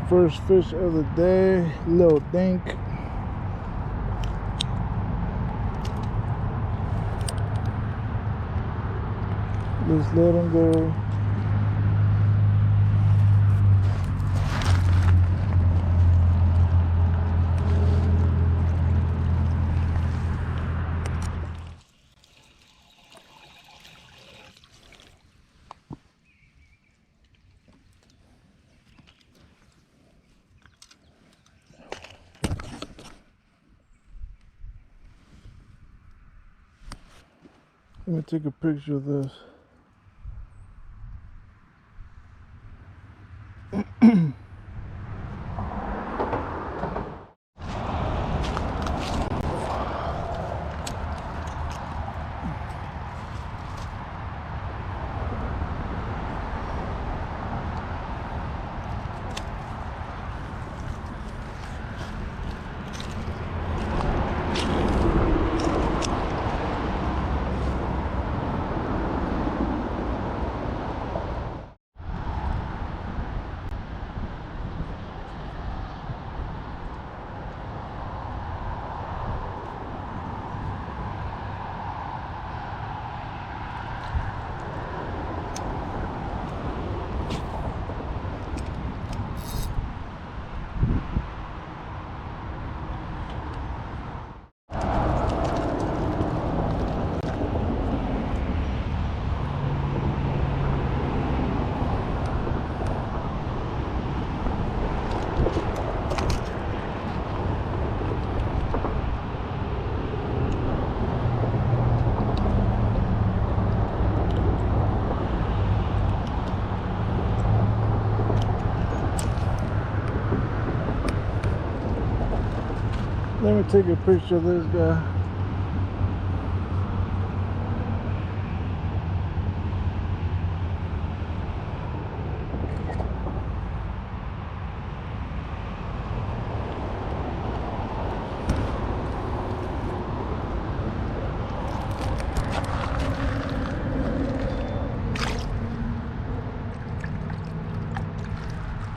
First fish of the day, little dink. Just let him go. Let me take a picture of this. Let me take a picture of this guy.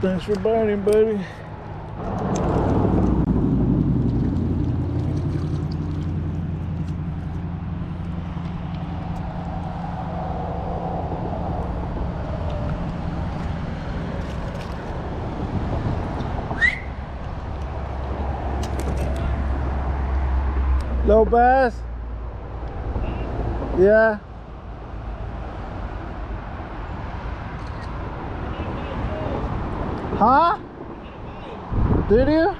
Thanks for biting, buddy. Low bass? Yeah. Huh? Did you?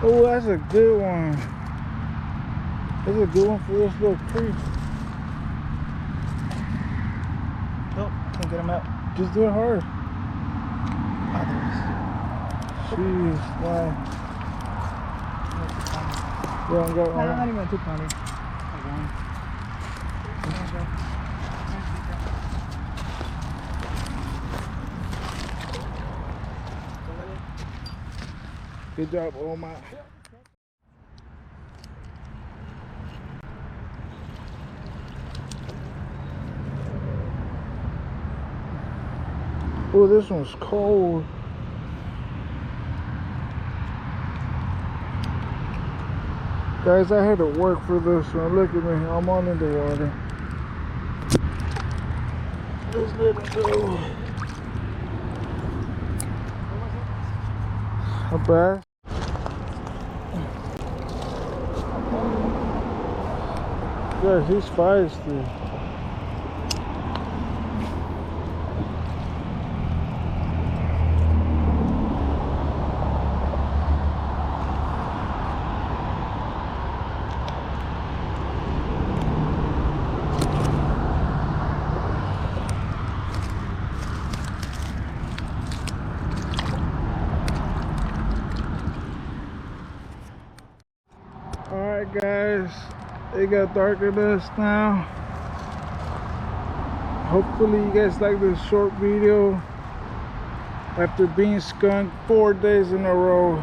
Oh, that's a good one. That's a good one for this little creek. Nope, can't get him out. Just do it hard. Others. Jeez, why? You don't got No, one? not even too funny. Good job, Omar. Oh, this one's cold. Guys, I had to work for this one. Look at me, I'm on in the water. Just let it go. A bass? Yeah, he's feisty. Alright guys, it got darker than us now. hopefully you guys like this short video. After being skunked 4 days in a row,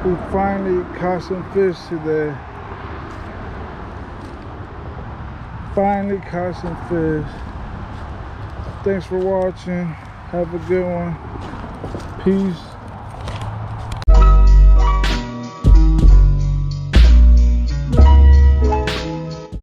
we finally caught some fish today. Finally caught some fish. Thanks for watching. Have a good one. Peace.